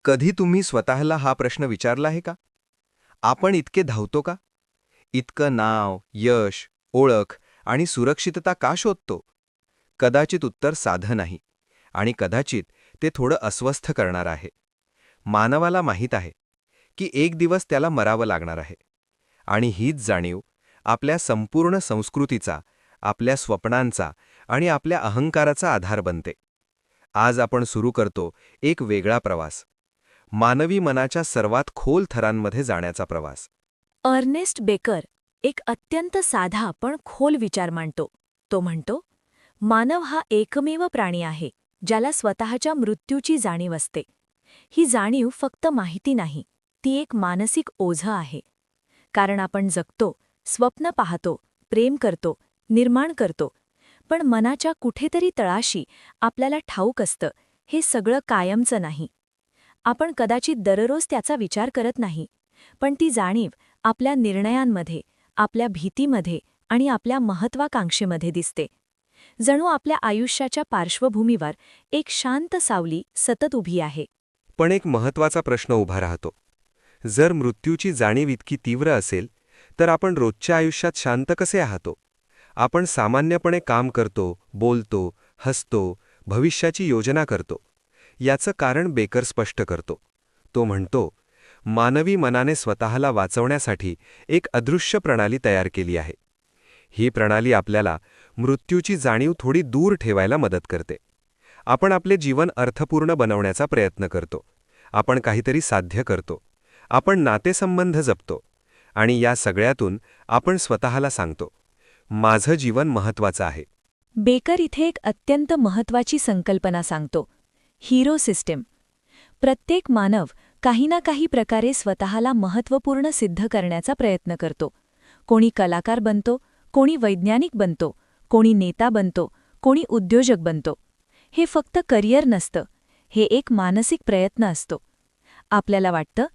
कधी तुम्ही स्वतःला हा प्रश्न विचारला आहे का? आपण इतके धावतो का? इतकं नाव, यश, ओळख आणि सुरक्षितता का शोधतो? कदाचित उत्तर साधं नाही आणि कदाचित ते थोडं अस्वस्थ करणार आहे. मानवाला माहीत आहे की एक दिवस त्याला मरावं लागणार आहे आणि हीच जाणीव आपल्या संपूर्ण संस्कृतीचा, आपल्या स्वप्नांचा आणि आपल्या अहंकाराचा आधार बनते. आज आपण सुरू करतो एक वेगळा प्रवास, मानवी मनाच्या सर्वात खोल थरांमध्ये जाण्याचा प्रवास. अर्नेस्ट बेकर एक अत्यंत साधा पण खोल विचार मांडतो. तो म्हणतो, मानव हा एकमेव प्राणी आहे ज्याला स्वतःच्या मृत्यूची जाणीव असते. ही जाणीव फक्त माहिती नाही, ती एक मानसिक ओझं आहे. कारण आपण जगतो, स्वप्न पाहतो, प्रेम करतो, निर्माण करतो, पण मनाच्या कुठेतरी तळाशी आपल्याला ठाऊक असतं, हे सगळं कायमचं नाही. आपण कदाचित दररोज त्याचा विचार करत नाही, पण ती जाणीव आपल्या निर्णयांमध्ये, आपल्या भीतीमध्ये आणि आपल्या महत्वाकांक्षेमध्ये दिसते. जणू आपल्या आयुष्याच्या पार्श्वभूमीवर एक शांत सावली सतत उभी आहे. पण एक महत्त्वाचा प्रश्न उभा राहतो. जर मृत्यूची जाणीव इतकी तीव्र असेल, तर आपण रोजच्या आयुष्यात शांत कसे आहातो? आपण सामान्यपणे काम करतो, बोलतो, हसतो, भविष्याची योजना करतो. याचं कारण बेकर स्पष्ट करतो. तो म्हणतो, मानवी मनाने स्वतःला वाचवण्यासाठी एक अदृश्य प्रणाली तयार केली आहे. ही प्रणाली आपल्याला मृत्यूची जाणीव थोडी दूर ठेवायला मदत करते. आपण आपले जीवन अर्थपूर्ण बनवण्याचा प्रयत्न करतो. आपण काहीतरी साध्य करतो. आपण नातेसंबंध जपतो. आणि या सगळ्यातून आपण स्वतःला सांगतो, माझं जीवन महत्त्वाचं आहे. बेकर इथे एक अत्यंत महत्वाची संकल्पना सांगतो, हिरो सिस्टीम. प्रत्येक मानव काही ना काही प्रकारे स्वतःला महत्त्वपूर्ण सिद्ध करण्याचा प्रयत्न करतो. कोणी कलाकार बनतो, कोणी वैज्ञानिक बनतो, कोणी नेता बनतो, कोणी उद्योजक बनतो. हे फक्त करिअर नसतं, हे एक मानसिक प्रयत्न असतो. आपल्याला वाटतं,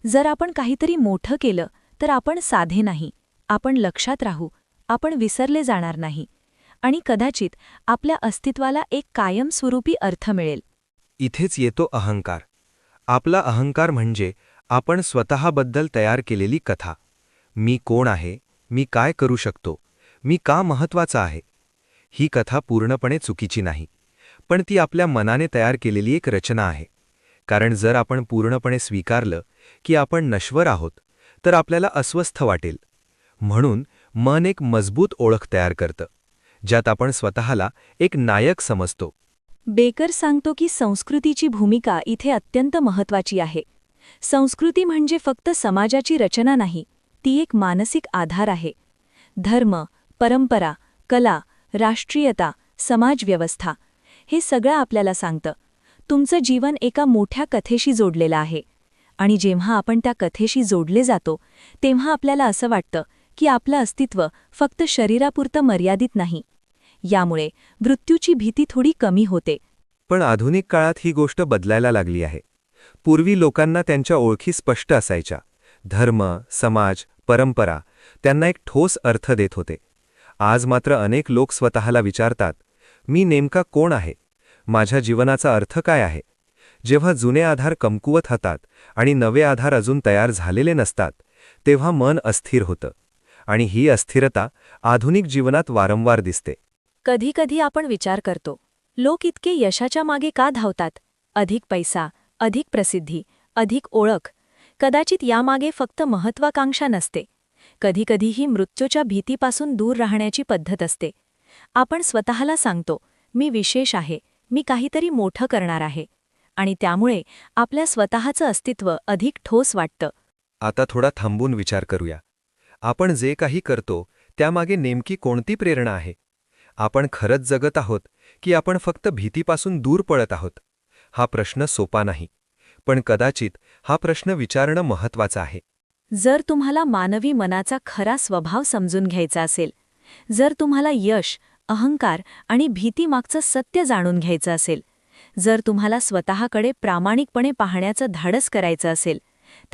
जर आपण काहीतरी मोठं केलं तर आपण साधे नाही, आपण लक्षात राहू, आपण विसरले जाणार नाही आणि कदाचित आपल्या अस्तित्वाला एक कायमस्वरूपी अर्थ मिळेल. इथेच येतो अहंकार. आपला अहंकार म्हणजे आपण स्वतःबद्दल तयार केलेली कथा. मी कोण आहे? मी काय करू शकतो? मी का महत्त्वाचा आहे? ही कथा पूर्णपणे चुकीची नाही, पण ती आपल्या मनाने तयार केलेली एक रचना आहे. कारण जर आपण पूर्णपणे स्वीकारलं की आपण नश्वर आहोत, तर आपल्याला अस्वस्थ वाटेल. म्हणून मन एक मजबूत ओळख तयार करतं, ज्यात आपण स्वतःला एक नायक समजतो. बेकर सांगतो की संस्कृतीची भूमिका इथे अत्यंत महत्त्वाची आहे. संस्कृती म्हणजे फक्त समाजाची रचना नाही, ती एक मानसिक आधार आहे. धर्म, परंपरा, कला, राष्ट्रीयता, समाजव्यवस्था हे सगळं आपल्याला सांगतं, तुमचं जीवन एका मोठ्या कथेशी जोडलेलं आहे. आणि जेव्हा आपण त्या कथेशी जोडले जातो, तेव्हा आपल्याला असं वाटतं की आपलं अस्तित्व फक्त शरीरापुरतं मर्यादित नाही. यामुळे मृत्यूची भीती थोडी कमी होते. पण आधुनिक काळात ही गोष्ट बदलायला लागली आहे. पूर्वी लोकांना त्यांच्या ओळखी स्पष्ट असायच्या. धर्म, समाज, परंपरा त्यांना एक ठोस अर्थ देत होते. आज मात्र अनेक लोक स्वतःला विचारतात, मी नेमका कोण आहे? माझ्या जीवनाचा अर्थ काय आहे? जेव्हा जुने आधार कमकुवत होतात आणि नवे आधार अजून तयार झालेले नसतात, तेव्हा मन अस्थिर होतं. आणि ही अस्थिरता आधुनिक जीवनात वारंवार दिसते. कधीकधी आपण विचार करतो, लोक इतके यशाच्या मागे का धावतात? अधिक पैसा, अधिक प्रसिद्धी, अधिक ओळख. कदाचित यामागे फक्त महत्वाकांक्षा नसते. कधीकधी ही मृत्यूच्या भीतीपासून दूर राहण्याची पद्धत असते. आपण स्वतःला सांगतो, मी विशेष आहे, मी काहीतरी मोठं करणार आहे. आणि त्यामुळे आपल्या स्वतःचं अस्तित्व अधिक ठोस वाटतं. आता थोडा थांबून विचार करूया. आपण जे काही करतो त्यामागे नेमकी कोणती प्रेरणा आहे? आपण खरंच जगत आहोत की आपण फक्त भीतीपासून दूर पळत आहोत? हा प्रश्न सोपा नाही, पण कदाचित हा प्रश्न विचारणं महत्त्वाचं आहे. जर तुम्हाला मानवी मनाचा खरा स्वभाव समजून घ्यायचा असेल, जर तुम्हाला यश, अहंकार आणि भीतीमागचं सत्य जाणून घ्यायचं असेल, जर तुम्हाला स्वतःकडे प्रामाणिकपणे पाहण्याचं धाडस करायचं असेल,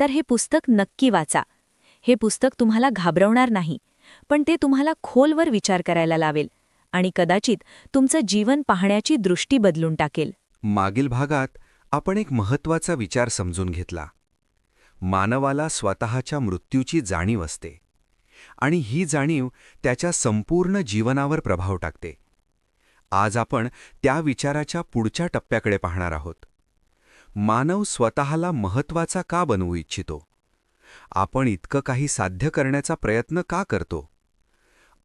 तर हे पुस्तक नक्की वाचा. हे पुस्तक तुम्हाला घाबरवणार नाही, पण ते तुम्हाला खोलवर विचार करायला लावेल आणि कदाचित तुमचं जीवन पाहण्याची दृष्टी बदलून टाकेल. मागील भागात आपण एक महत्त्वाचा विचार समजून घेतला. मानवाला स्वतःच्या मृत्यूची जाणीव असते आणि ही जाणीव त्याच्या संपूर्ण जीवनावर प्रभाव टाकते. आज आपण त्या विचाराच्या पुढच्या टप्प्याकडे पाहणार आहोत. मानव स्वतःला महत्त्वाचा का बनवू इच्छितो? आपण इतकं काही साध्य करण्याचा प्रयत्न का करतो?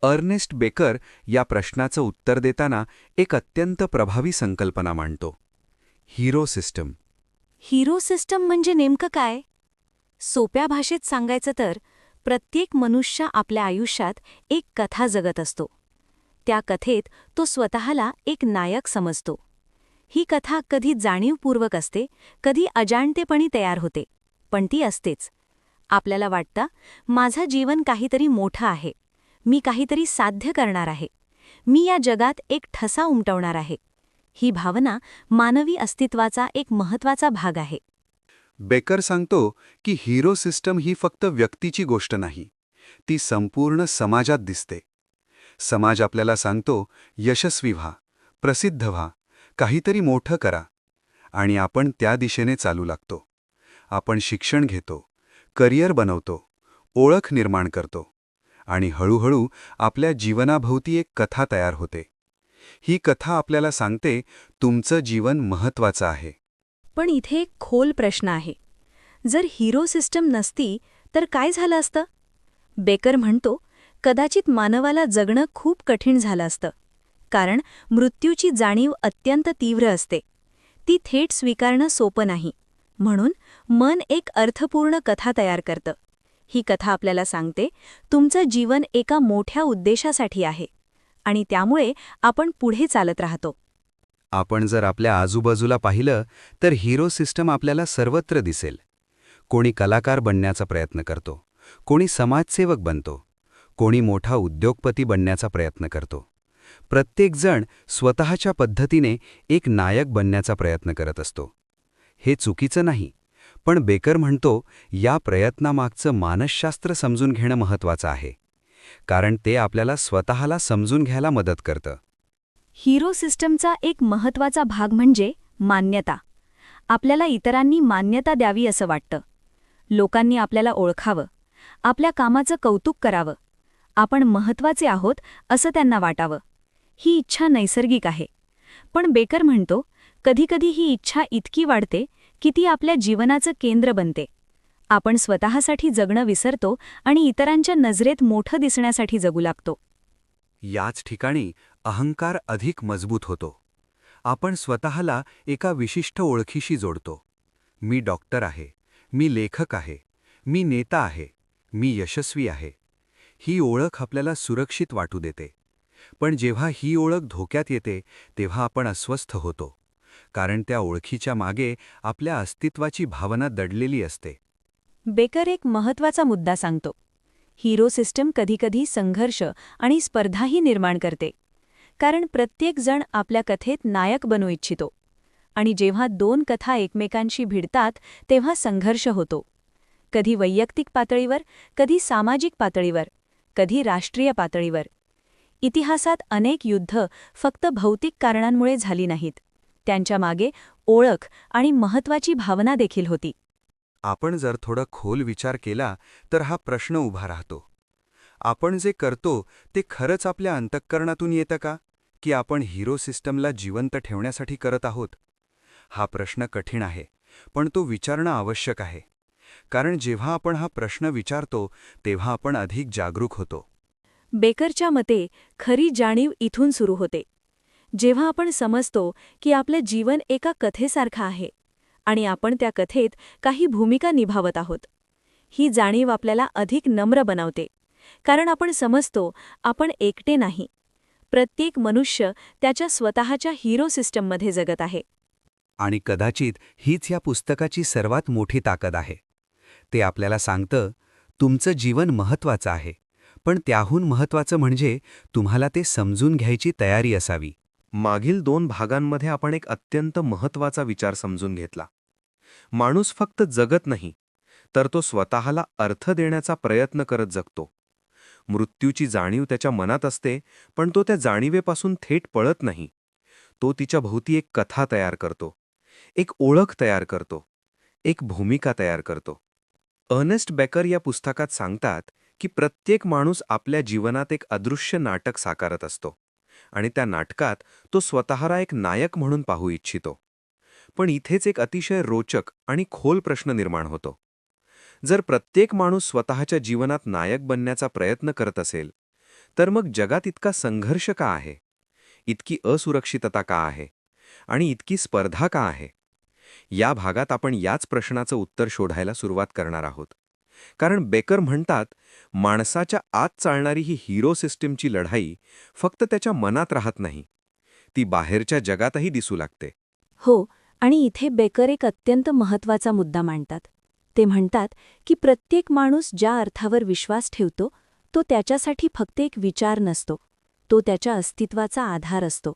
अर्नेस्ट बेकर या प्रश्नाचं उत्तर देताना एक अत्यंत प्रभावी संकल्पना मांडतो. Hero system. हिरो सिस्टम म्हणजे नेमकं काय? सोप्या भाषेत सांगायचं तर प्रत्येक मनुष्य आपल्या आयुष्यात एक कथा जगत असतो. त्या कथेत तो स्वतःला एक नायक समजतो. ही कथा कधी जाणीवपूर्वक असते, कधी अजाणतेपणी तयार होते, पण ती असतेच. आपल्याला वाटतं, माझं जीवन काहीतरी मोठं आहे, मी काहीतरी साध्य करणार आहे, मी या जगात एक ठसा उमटवणार आहे. ही भावना मानवी अस्तित्वाचा एक महत्त्वाचा भाग आहे. बेकर सांगतो की हिरो सिस्टम ही फक्त व्यक्तीची गोष्ट नाही, ती संपूर्ण समाजात दिसते. समाज आपल्याला सांगतो, यशस्वी व्हा, प्रसिद्ध व्हा, काहीतरी मोठं करा, आणि आपण त्या दिशेने चालू लागतो. आपण शिक्षण घेतो, करिअर बनवतो, ओळख निर्माण करतो, आणि हळूहळू आपल्या जीवनाभोवती एक कथा तयार होते. ही कथा आपल्याला सांगते, तुमचं जीवन महत्त्वाचं आहे. पण इथे एक खोल प्रश्न आहे. जर हिरो सिस्टम नसती तर काय झालं असतं? बेकर म्हणतो, कदाचित मानवाला जगणं खूप कठीण झालं असतं. कारण मृत्यूची जाणीव अत्यंत तीव्र असते. ती थेट स्वीकारणं सोपं नाही. म्हणून मन एक अर्थपूर्ण कथा तयार करतं. ही कथा आपल्याला सांगते, तुमचं जीवन एका मोठ्या उद्देशासाठी आहे, आणि त्यामुळे आपण पुढे चालत राहतो. आपण जर आपल्या आजूबाजूला पाहिलं तर हिरो सिस्टम आपल्याला सर्वत्र दिसेल. कोणी कलाकार बनण्याचा प्रयत्न करतो, कोणी समाजसेवक बनतो, कोणी मोठा उद्योगपती बनण्याचा प्रयत्न करतो. प्रत्येकजण स्वतःच्या पद्धतीने एक नायक बनण्याचा प्रयत्न करत असतो. हे चुकीचं नाही, पण बेकर म्हणतो, या प्रयत्नामागचं मानसशास्त्र समजून घेणं महत्त्वाचं आहे, कारण ते आपल्याला स्वतःला समजून घ्यायला मदत करतं. हिरो सिस्टमचा एक महत्त्वाचा भाग म्हणजे मान्यता. आपल्याला इतरांनी मान्यता द्यावी असं वाटतं. लोकांनी आपल्याला ओळखावं, आपल्या कामाचं कौतुक करावं, आपण महत्त्वाचे आहोत असं त्यांना वाटावं. ही इच्छा नैसर्गिक आहे. पण बेकर म्हणतो, कधीकधी ही इच्छा इतकी वाढते की ती आपल्या जीवनाचं केंद्र बनते. आपण स्वतःसाठी जगणं विसरतो आणि इतरांच्या नजरेत मोठं दिसण्यासाठी जगू लागतो. याच ठिकाणी अहंकार अधिक मजबूत होतो. आपण स्वतःला एका विशिष्ट ओळखीशी जोडतो. मी डॉक्टर आहे, मी लेखक आहे, मी नेता आहे, मी यशस्वी आहे. ही ओळख आपल्याला सुरक्षित वाटू देते. पण जेव्हा ही ओळख धोक्यात येते तेव्हा आपण अस्वस्थ होतो, कारण त्या ओळखीच्या मागे आपल्या अस्तित्वाची भावना दडलेली असते. बेकर एक महत्त्वाचा मुद्दा सांगतो. हिरो सिस्टम कधीकधी संघर्ष आणि स्पर्धाही निर्माण करते. कारण प्रत्येक जण आपल्या कथेत नायक बनू इच्छितो. आणि जेव्हा दोन कथा एकमेकांशी भिडतात तेव्हा संघर्ष होतो. कधी वैयक्तिक पातळीवर, कधी सामाजिक पातळीवर, कधी राष्ट्रीय पातळीवर. इतिहासात अनेक युद्ध फक्त भौतिक कारणांमुळे झाली नाहीत. त्यांच्या मागे ओळख आणि महत्त्वाची भावना देखील होती. आपण जर थोडा खोल विचार केला तर हा प्रश्न उभा राहतो. आपण जे करतो ते खरंच आपल्या अंतःकरणातून येतं का, की आपण हिरो सिस्टमला जिवंत ठेवण्यासाठी करत आहोत? हा प्रश्न कठीण आहे, पण तो विचारणं आवश्यक आहे. कारण जेव्हा आपण हा प्रश्न विचारतो तेव्हा आपण अधिक जागरूक होतो. बेकरच्या मते खरी जाणीव इथून सुरू होते. जेव्हा आपण समजतो की आपलं जीवन एका कथेसारखं आहे आणि आपण त्या कथेत काही भूमिका निभावत आहोत. ही जाणीव आपल्याला अधिक नम्र बनवते, कारण आपण समजतो आपण एकटे नाही. प्रत्येक मनुष्य त्याच्या स्वतःच्या हिरो सिस्टममध्ये जगत आहे. आणि कदाचित हीच या पुस्तकाची सर्वात मोठी ताकद आहे. ते आपल्याला सांगतं, तुमचं जीवन महत्त्वाचं आहे, पण त्याहून महत्त्वाचं म्हणजे तुम्हाला ते समजून घ्यायची तयारी असावी. मागील 2 भागांमध्ये आपण एक अत्यंत महत्त्वाचा विचार समजून घेतला. माणूस फक्त जगत नाही, तर तो स्वतःला अर्थ देण्याचा प्रयत्न करत जगतो. मृत्यूची जाणीव त्याच्या मनात असते, पण तो त्या जाणीवेपासून थेट पळत नाही. तो तिच्या भोवती एक कथा तयार करतो. एक ओळख तयार करतो, एक भूमिका तयार करतो. अर्नेस्ट बेकर या पुस्तकात सांगतात की प्रत्येक माणूस आपल्या जीवनात एक अदृश्य नाटक साकारत असतो आणि त्या नाटकात तो स्वतःला एक नायक म्हणून पाहू इच्छितो. पण इथेच एक अतिशय रोचक आणि खोल प्रश्न निर्माण होतो. जर प्रत्येक माणूस स्वतःच्या जीवनात नायक बनण्याचा प्रयत्न करत असेल, तर मग जगात इतका संघर्ष का आहे? इतकी असुरक्षितता का आहे? आणि इतकी स्पर्धा का आहे? या भागात आपण याच प्रश्नाचं उत्तर शोधायला सुरुवात करणार आहोत. कारण बेकर म्हणतात, माणसाच्या आत चालणारी ही हिरो सिस्टीमची लढाई फक्त त्याच्या मनात राहत नाही, ती बाहेरच्या जगातही दिसू लागते. हो, आणि इथे बेकर एक अत्यंत महत्त्वाचा मुद्दा मांडतात. ते म्हणतात की प्रत्येक माणूस ज्या अर्थावर विश्वास ठेवतो तो त्याच्यासाठी फक्त एक विचार नसतो, तो त्याच्या अस्तित्वाचा आधार असतो.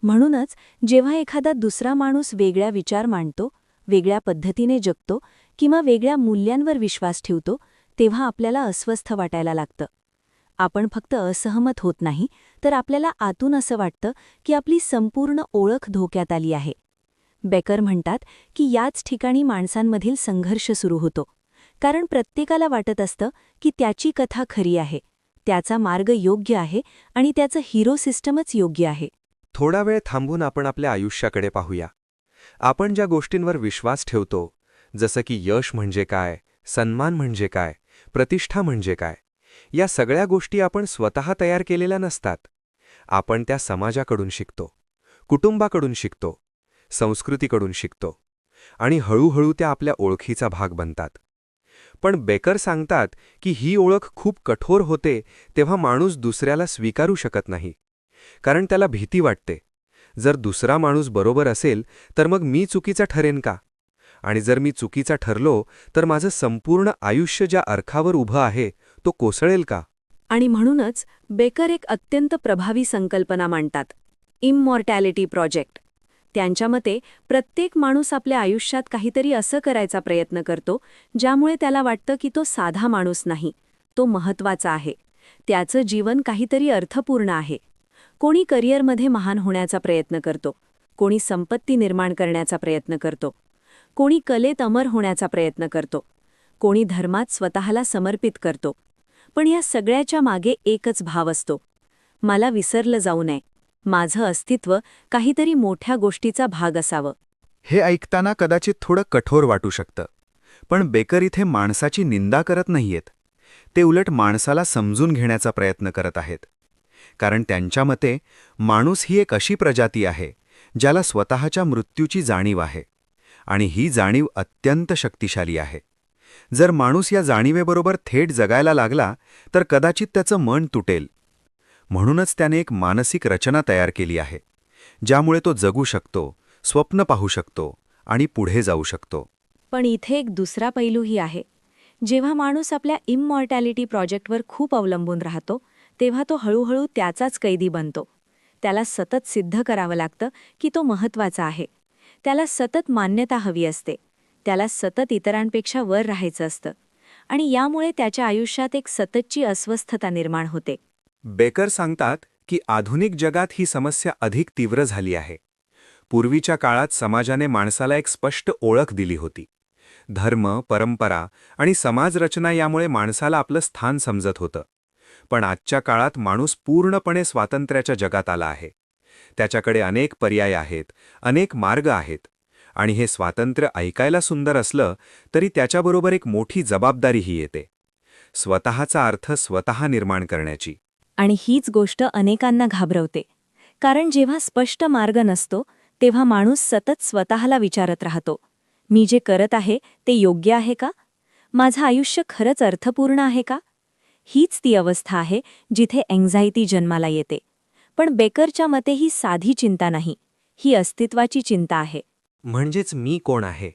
म्हणूनच जेव्हा एखादा दुसरा माणूस वेगळ्या विचार मांडतो, वेगळ्या पद्धतीने जगतो किंवा वेगळ्या मूल्यांवर विश्वास ठेवतो, तेव्हा आपल्याला अस्वस्थ वाटायला लागतं. आपण फक्त असहमत होत नाही, तर आपल्याला आतून असं वाटतं की आपली संपूर्ण ओळख धोक्यात आली आहे. बेकर म्हणतात की याच ठिकाणी माणसांमधील संघर्ष सुरू होतो, कारण प्रत्येकाला वाटत असतं की त्याची कथा खरी आहे, त्याचा मार्ग योग्य आहे आणि त्याचं हिरो सिस्टमच योग्य आहे. थोडा वेळ थांबून आपण आपल्या आयुष्याकडे पाहूया. आपण ज्या गोष्टींवर विश्वास ठेवतो, जसं की यश म्हणजे काय, सन्मान म्हणजे काय, प्रतिष्ठा म्हणजे काय, या सगळ्या गोष्टी आपण स्वतः तयार केलेल्या नसतात. आपण त्या समाजाकडून शिकतो, कुटुंबाकडून शिकतो, संस्कृतीकडून शिकतो आणि हळूहळू त्या आपल्या ओळखीचा भाग बनतात. पण बेकर सांगतात की ही ओळख खूप कठोर होते तेव्हा माणूस दुसऱ्याला स्वीकारू शकत नाही. कारण त्याला भीती वाटते, जर दुसरा माणूस बरोबर असेल तर मग मी चुकीचा ठरेन का? आणि जर मी चुकीचा ठरलो तर माझं संपूर्ण आयुष्य ज्या अर्खावर उभं आहे तो कोसळेल का? आणि म्हणूनच बेकर एक अत्यंत प्रभावी संकल्पना मांडतात, इममॉर्टॅलिटी प्रोजेक्ट. त्यांच्या मते प्रत्येक माणूस आपल्या आयुष्यात काहीतरी असं करायचा प्रयत्न करतो ज्यामुळे त्याला वाटतं की तो साधा माणूस नाही, तो महत्त्वाचा आहे, त्याचं जीवन काहीतरी अर्थपूर्ण आहे. कोणी करिअरमध्ये महान होण्याचा प्रयत्न करतो, कोणी संपत्ती निर्माण करण्याचा प्रयत्न करतो, कोणी कलेत अमर होण्याचा प्रयत्न करतो, कोणी धर्मात स्वतःला समर्पित करतो. पण या सगळ्याच्या मागे एकच भाव असतो, मला विसरलं जाऊ नये, माझं अस्तित्व काहीतरी मोठ्या गोष्टीचा भाग असावं. हे ऐकताना कदाचित थोडं कठोर वाटू शकतं, पण बेकर इथे माणसाची निंदा करत नाहीयेत. ते उलट माणसाला समजून घेण्याचा प्रयत्न करत आहेत. कारण त्यांच्या मते माणूस ही एक अशी प्रजाती आहे ज्याला स्वतःच्या मृत्यूची जाणीव आहे, आणि ही जाणीव अत्यंत शक्तिशाली आहे. जर माणूस या जाणीवेबरोबर थेट जगायला लागला तर कदाचित त्याचं मन तुटेल. म्हणूनच त्याने एक मानसिक रचना तयार केली आहे, ज्यामुळे तो जगू शकतो, स्वप्न पाहू शकतो आणि पुढे जाऊ शकतो. पण इथे एक दुसरा पैलूही आहे. जेव्हा माणूस आपल्या इममॉर्टॅलिटी प्रोजेक्टवर खूप अवलंबून राहतो, तेव्हा तो हळूहळू त्याचाच कैदी बनतो. त्याला सतत सिद्ध करावं लागतं की तो महत्त्वाचा आहे. त्याला सतत मान्यता हवी असते. त्याला सतत इतरांपेक्षा वर राहायचं असतं. आणि यामुळे त्याच्या आयुष्यात एक सततची अस्वस्थता निर्माण होते. बेकर सांगतात की आधुनिक जगात ही समस्या अधिक तीव्र झाली आहे. पूर्वीच्या काळात समाजाने माणसाला एक स्पष्ट ओळख दिली होती. धर्म, परंपरा आणि समाजरचना यामुळे माणसाला आपलं स्थान समजत होतं. पण आजच्या काळात माणूस पूर्णपणे स्वातंत्र्याच्या जगात आला आहे. त्याच्याकडे अनेक पर्याय आहेत, अनेक मार्ग आहेत, आणि हे स्वातंत्र्य ऐकायला सुंदर असलं तरी त्याच्याबरोबर एक मोठी जबाबदारीही येते, स्वतःचा अर्थ स्वतः निर्माण करण्याची. आणि हीच गोष्ट अनेकांना घाबरवते. कारण जेव्हा स्पष्ट मार्ग नसतो तेव्हा माणूस सतत स्वतःला विचारत राहतो, मी जे करत आहे ते योग्य आहे का? माझं आयुष्य खरंच अर्थपूर्ण आहे का? हीच ती अवस्था आहे जिथे अँक्झायटी जन्माला येते. पण बेकरच्या मते ही साधी चिंता नाही, ही अस्तित्वाची चिंता आहे. म्हणजेच मी कोण आहे,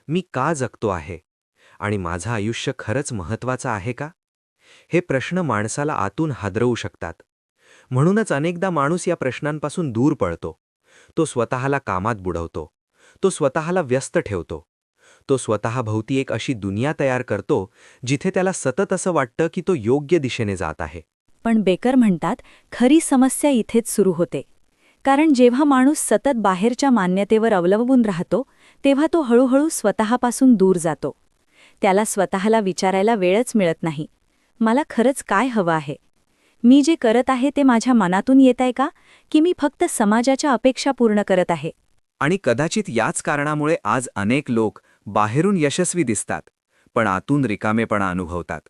मी का जगतो आहे, आणि माझं आयुष्य खरंच महत्त्वाचं आहे का? हे प्रश्न माणसाला आतून हादरवू शकतात. म्हणूनच अनेकदा माणूस या प्रश्नांपासून दूर पळतो. तो स्वतःला कामात बुडवतो, तो स्वतःला व्यस्त ठेवतो, तो स्वतःभोवती एक अशी दुनिया तयार करतो जिथे त्याला सतत असं वाटतं की तो योग्य दिशेने जात आहे. पण बेकर म्हणतात खरी समस्या इथेच सुरू होते. कारण जेव्हा माणूस सतत बाहेरच्या मान्यतेवर अवलंबून राहतो तेव्हा तो हळूहळू स्वतःपासून दूर जातो. त्याला स्वतःला विचारायला वेळच मिळत नाही, मला खरंच काय हवं आहे? मी जे करत आहे ते माझ्या मनातून येतंय का, की मी फक्त समाजाच्या अपेक्षा पूर्ण करत आहे? आणि कदाचित याच कारणामुळे आज अनेक लोक बाहेरून यशस्वी दिसतात, पण आतून रिकामेपणा अनुभवतात.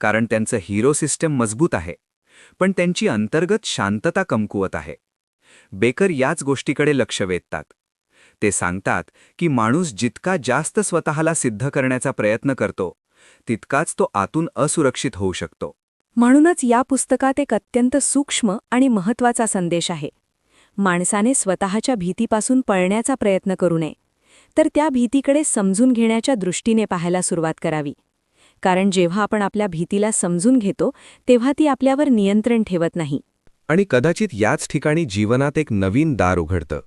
कारण त्यांचं हिरो सिस्टम मजबूत आहे, पण त्यांची अंतर्गत शांतता कमकुवत आहे. बेकर याच गोष्टीकडे लक्ष वेधतात. ते सांगतात की माणूस जितका जास्त स्वतःला सिद्ध करण्याचा प्रयत्न करतो, तितकाच तो आतून असुरक्षित होऊ शकतो. म्हणूनच या पुस्तकात एक अत्यंत सूक्ष्म आणि महत्त्वाचा संदेश आहे. माणसाने स्वतःच्या भीतीपासून पळण्याचा प्रयत्न करू नये, तर त्या भीतीकडे समजून घेण्याच्या दृष्टीने पाहायला सुरुवात करावी. कारण जेव्हा आपण आपल्या भीतीला समजून घेतो तेव्हा ती आपल्यावर नियंत्रण ठेवत नाही. आणि कदाचित याच ठिकाणी जीवनात एक नवीन दार उघडतं,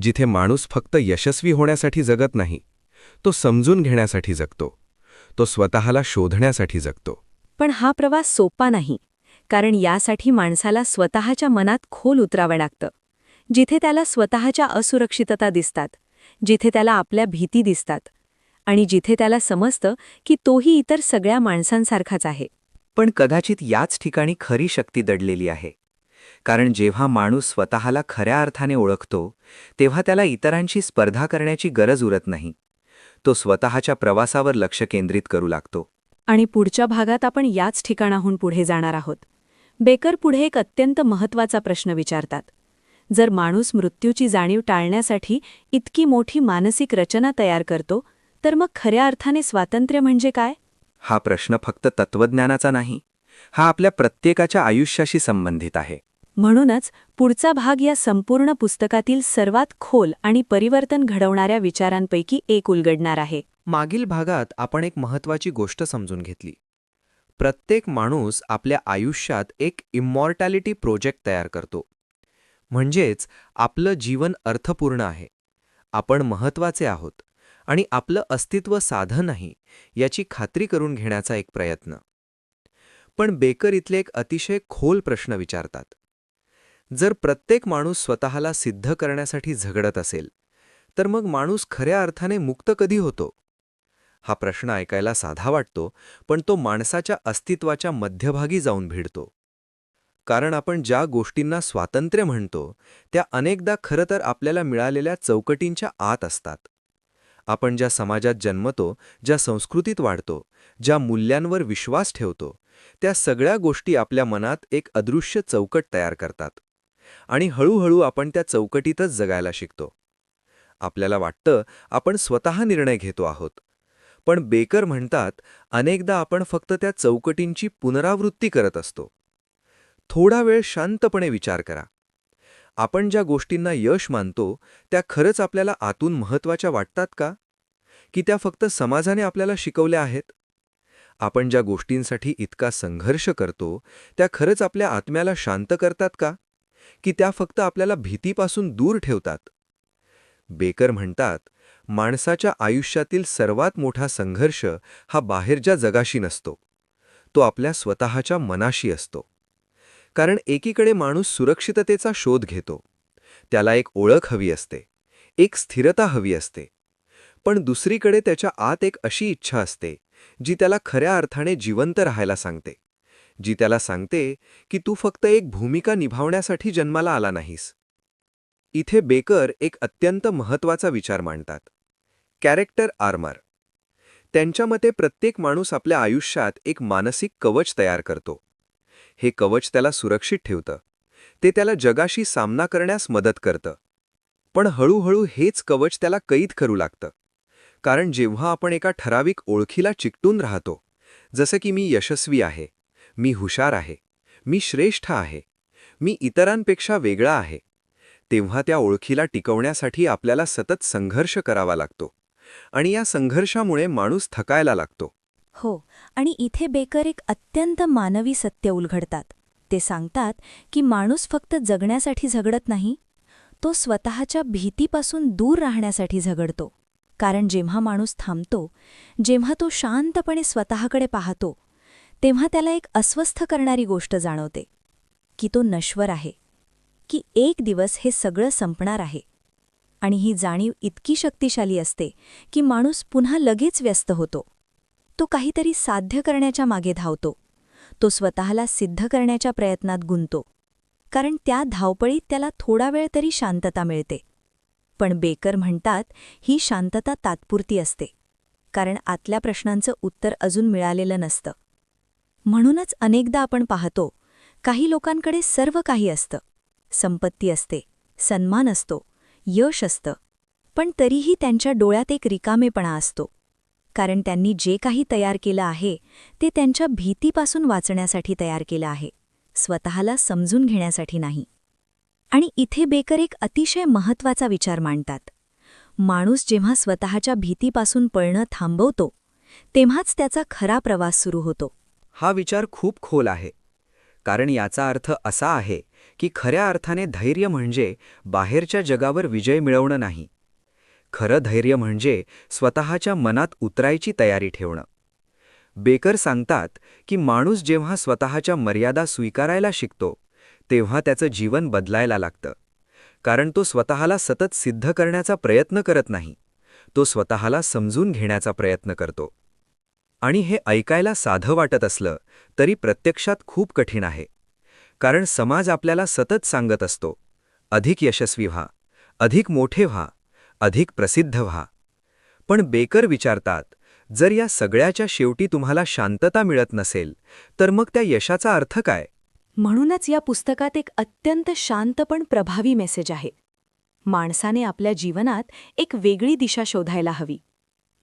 जिथे माणूस फक्त यशस्वी होण्यासाठी जगत नाही, तो समजून घेण्यासाठी जगतो, तो स्वतःला शोधण्यासाठी जगतो. पण हा प्रवास सोपा नाही, कारण यासाठी माणसाला स्वतःच्या मनात खोल उतरावं लागतं. जिथे त्याला स्वतःच्या असुरक्षितता दिसतात, जिथे त्याला आपल्या भीती दिसतात, आणि जिथे त्याला समजतं की तोही इतर सगळ्या माणसांसारखाच आहे. पण कदाचित याच ठिकाणी खरी शक्ती दडलेली आहे. कारण जेव्हा माणूस स्वतःला खऱ्या अर्थाने ओळखतो, तेव्हा त्याला इतरांशी स्पर्धा करण्याची गरज उरत नाही. तो स्वतःच्या प्रवासावर लक्ष केंद्रित करू लागतो. आणि पुढच्या भागात आपण याच ठिकाणाहून पुढे जाणार आहोत. बेकर पुढे एक अत्यंत महत्त्वाचा प्रश्न विचारतात. जर माणूस मृत्यूची जाणीव टाळण्यासाठी इतकी मोठी मानसिक रचना तयार करतो, तर मग खऱ्या अर्थाने स्वातंत्र्य म्हणजे काय? हा प्रश्न फक्त तत्त्वज्ञानाचा नाही, हा आपल्या प्रत्येकाच्या आयुष्याशी संबंधित आहे. म्हणूनच पुढचा भाग या संपूर्ण पुस्तकातील सर्वात खोल आणि परिवर्तन घडवणाऱ्या विचारांपैकी एक उलगडणार आहे. मागील भागात आपण एक महत्त्वाची गोष्ट समजून घेतली. प्रत्येक माणूस आपल्या आयुष्यात एक इमॉर्टॅलिटी प्रोजेक्ट तयार करतो. म्हणजेच आपलं जीवन अर्थपूर्ण आहे, आपण महत्त्वाचे आहोत आणि आपलं अस्तित्व साधं नाही याची खात्री करून घेण्याचा एक प्रयत्न. पण बेकर इथले एक अतिशय खोल प्रश्न विचारतात. जर प्रत्येक माणूस स्वतःला सिद्ध करण्यासाठी झगडत असेल, तर मग माणूस खऱ्या अर्थाने मुक्त कधी होतो? हा प्रश्न ऐकायला साधा वाटतो, पण तो माणसाच्या अस्तित्वाच्या मध्यभागी जाऊन भिडतो. कारण आपण ज्या गोष्टींना स्वातंत्र्य म्हणतो, त्या अनेकदा खरं तर आपल्याला मिळालेल्या चौकटींच्या आत असतात. आपण ज्या समाजात जन्मतो, ज्या संस्कृतीत वाढतो, ज्या मूल्यांवर विश्वास ठेवतो, त्या सगळ्या गोष्टी आपल्या मनात एक अदृश्य चौकट तयार करतात. आणि हळूहळू आपण त्या चौकटीतच जगायला शिकतो. आपल्याला वाटतं आपण स्वतः निर्णय घेतो आहोत. पण बेकर म्हणतात, अनेकदा आपण फक्त त्या चौकटींची पुनरावृत्ती करत असतो. थोडा वेळ शांतपणे विचार करा. आपण ज्या गोष्टींना यश मानतो, त्या खरंच आपल्याला आतून महत्त्वाच्या वाटतात का? की त्या फक्त समाजाने आपल्याला शिकवल्या आहेत? आपण ज्या गोष्टींसाठी इतका संघर्ष करतो, त्या खरंच आपल्या आत्म्याला शांत करतात का? की त्या फक्त आपल्याला भीतीपासून दूर ठेवतात? बेकर म्हणतात, माणसाच्या आयुष्यातील सर्वात मोठा संघर्ष हा बाहेरच्या जगाशी नसतो, तो आपल्या स्वतःच्या मनाशी असतो. कारण एकीकडे माणूस सुरक्षिततेचा शोध घेतो, त्याला एक ओळख हवी असते, एक स्थिरता हवी असते. पण दुसरीकडे त्याच्या आत एक अशी इच्छा असते, जी त्याला खऱ्या अर्थाने जिवंत राहायला सांगते, जी त्याला सांगते की तू फक्त एक भूमिका निभावण्यासाठी जन्माला आला नाहीस. इथे बेकर एक अत्यंत महत्त्वाचा विचार मांडतात, कॅरेक्टर आर्मर. त्यांच्या मते प्रत्येक माणूस आपल्या आयुष्यात एक मानसिक कवच तयार करतो. हे कवच त्याला सुरक्षित ठेवतं, ते त्याला जगाशी सामना करण्यास मदत करतं. पण हळूहळू हेच कवच त्याला कैद करू लागतं. कारण जेव्हा आपण एका ठराविक ओळखीला चिकटून राहतो, जसं की मी यशस्वी आहे, मी हुशार आहे, मी श्रेष्ठ आहे, मी इतरांपेक्षा वेगळा आहे, तेव्हा त्या ओळखीला टिकवण्यासाठी आपल्याला सतत संघर्ष करावा लागतो. आणि या संघर्षामुळे माणूस थकायला लागतो. हो, आणि इथे बेकर एक अत्यंत मानवी सत्य उलगडतात. ते सांगतात की माणूस फक्त जगण्यासाठी झगडत नाही, तो स्वतःच्या भीतीपासून दूर राहण्यासाठी झगडतो. कारण जेव्हा माणूस थांबतो, जेव्हा तो शांतपणे स्वतःकडे पाहतो, तेव्हा त्याला एक अस्वस्थ करणारी गोष्ट जाणवते, की तो नश्वर आहे. की एक दिवस हे सगळं संपणार आहे. आणि ही जाणीव इतकी शक्तिशाली असते की माणूस पुन्हा लगेच व्यस्त होतो. तो काहीतरी साध्य करण्याच्या मागे धावतो. तो स्वतःला सिद्ध करण्याच्या प्रयत्नात गुंततो. कारण त्या धावपळीत त्याला थोडा वेळ तरी शांतता मिळते. पण बेकर म्हणतात ही शांतता तात्पुरती असते. कारण आतल्या प्रश्नांचं उत्तर अजून मिळालेलं नसतं. म्हणूनच अनेकदा आपण पाहतो काही लोकांकडे सर्व काही असतं. संपत्ती असते, सन्मान असतो, यश असतं. पण तरीही त्यांच्या डोळ्यात एक रिकामेपणा असतो. कारण त्यांनी जे काही तयार केलं आहे ते त्यांच्या भीतीपासून वाचण्यासाठी तयार केलं आहे, स्वतःला समजून घेण्यासाठी नाही. आणि इथे बेकर एक अतिशय महत्त्वाचा विचार मांडतात. माणूस जेव्हा स्वतःच्या भीतीपासून पळणं थांबवतो तेव्हाच त्याचा खरा प्रवास सुरू होतो. हा विचार खूप खोल आहे. कारण याचा अर्थ असा आहे की खऱ्या अर्थाने धैर्य म्हणजे बाहेरच्या जगावर विजय मिळवणं नाही. खरं धैर्य म्हणजे स्वतःच्या मनात उतरायची तयारी ठेवणं. बेकर सांगतात की माणूस जेव्हा स्वतःच्या मर्यादा स्वीकारायला शिकतो तेव्हा त्याचं जीवन बदलायला लागतं. कारण तो स्वतःला सतत सिद्ध करण्याचा प्रयत्न करत नाही, तो स्वतःला समजून घेण्याचा प्रयत्न करतो. आणि हे ऐकायला साधं वाटत असलं तरी प्रत्यक्षात खूप कठीण आहे. कारण समाज आपल्याला सतत सांगत असतो, अधिक यशस्वी व्हा, अधिक मोठे व्हा, अधिक प्रसिद्ध व्हा. पण बेकर विचारतात, जर या सगळ्याच्या शेवटी तुम्हाला शांतता मिळत नसेल तर मग त्या यशाचा अर्थ काय? म्हणूनच या पुस्तकात एक अत्यंत शांत पण प्रभावी मेसेज आहे. माणसाने आपल्या जीवनात एक वेगळी दिशा शोधायला हवी.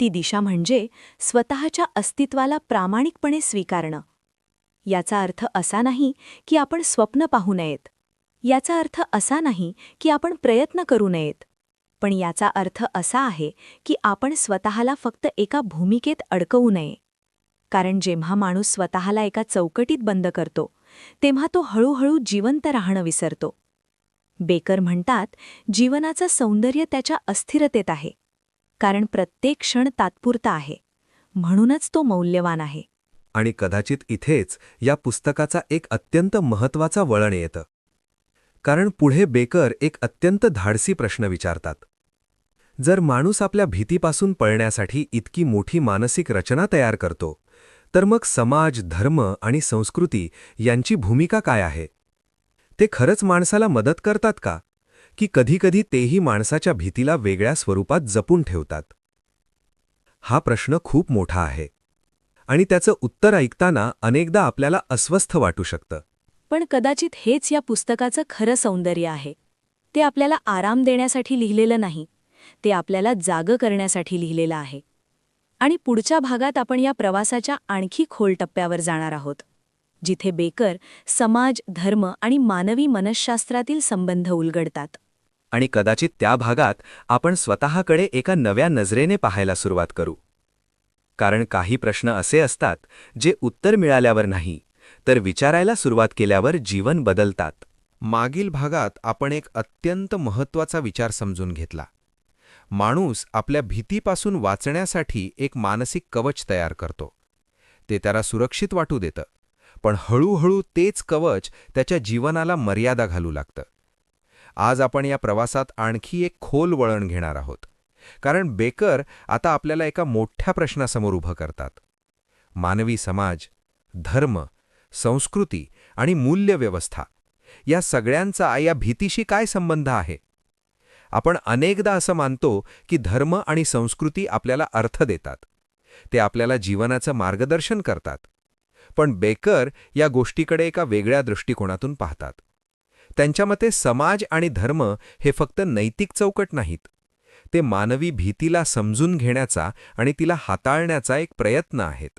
ती दिशा म्हणजे स्वतःच्या अस्तित्वाला प्रामाणिकपणे स्वीकारणं. याचा अर्थ असा नाही की आपण स्वप्न पाहू नयेत. याचा अर्थ असा नाही की आपण प्रयत्न करू नयेत. पण याचा अर्थ असा आहे की आपण स्वतःला फक्त एका भूमिकेत अडकवू नये. कारण जेव्हा माणूस स्वतःला एका चौकटीत बंद करतो तेव्हा तो हळूहळू जिवंत राहणं विसरतो. बेकर म्हणतात, जीवनाचं सौंदर्य त्याच्या अस्थिरतेत आहे. कारण प्रत्येक क्षण तात्पुरता आहे. म्हणूनच तो मौल्यवान आहे. आणि कदाचित इथेच या पुस्तकाचा एक अत्यंत महत्त्वाचा वळण येतं. कारण पुढे बेकर एक अत्यंत धाडसी प्रश्न विचारतात. जर माणूस आपल्या भीतीपासून पळण्यासाठी इतकी मोठी मानसिक रचना तयार करतो तर मग समाज, धर्म आणि संस्कृती यांची भूमिका काय आहे? ते खरंच माणसाला मदत करतात का? की कधीकधी तेही माणसाच्या भीतीला वेगळ्या स्वरूपात जपून ठेवतात? हा प्रश्न खूप मोठा आहे. आणि त्याचं उत्तर ऐकताना अनेकदा आपल्याला अस्वस्थ वाटू शकतं. पण कदाचित हेच या पुस्तकाचं खरं सौंदर्य आहे. ते आपल्याला आराम देण्यासाठी लिहिलेलं नाही, ते आपल्याला जागं करण्यासाठी लिहिलेलं आहे. आणि पुढच्या भागात आपण या प्रवासाच्या आणखी खोल टप्प्यावर जाणार आहोत, जिथे बेकर समाज, धर्म आणि मानवी मनःशास्त्रातील संबंध उलगडतात. आणि कदाचित त्या भागात आपण स्वतःकडे एका नव्या नजरेने पाहायला सुरुवात करू. कारण काही प्रश्न असे असतात जे उत्तर मिळाल्यावर नाही तर विचारायला सुरुवात केल्यावर जीवन बदलतात. मागील भागात आपण एक अत्यंत महत्त्वाचा विचार समजून घेतला. माणूस आपल्या भीतीपासून वाचण्यासाठी एक मानसिक कवच तयार करतो. ते त्याला सुरक्षित वाटू देतं, पण हळूहळू तेच कवच त्याच्या जीवनाला मर्यादा घालू लागतं. आज आपण या प्रवासात आणखी एक खोल वळण घेणार आहोत. कारण बेकर आता आपल्याला एका मोठ्या प्रश्नासमोर उभं करतात. मानवी समाज, धर्म, संस्कृती आणि मूल्यव्यवस्था या सगळ्यांचा या भीतीशी काय संबंध आहे? आपण अनेकदा असं मानतो की धर्म आणि संस्कृती आपल्याला अर्थ देतात. ते आपल्याला जीवनाचं मार्गदर्शन करतात. पण बेकर या गोष्टीकडे एका वेगळ्या दृष्टिकोनातून पाहतात. त्यांच्या मते समाज आणि धर्म हे फक्त नैतिक चौकट नाहीत. ते मानवी भीतीला समजून घेण्याचा आणि तिला हाताळण्याचा एक प्रयत्न आहेत.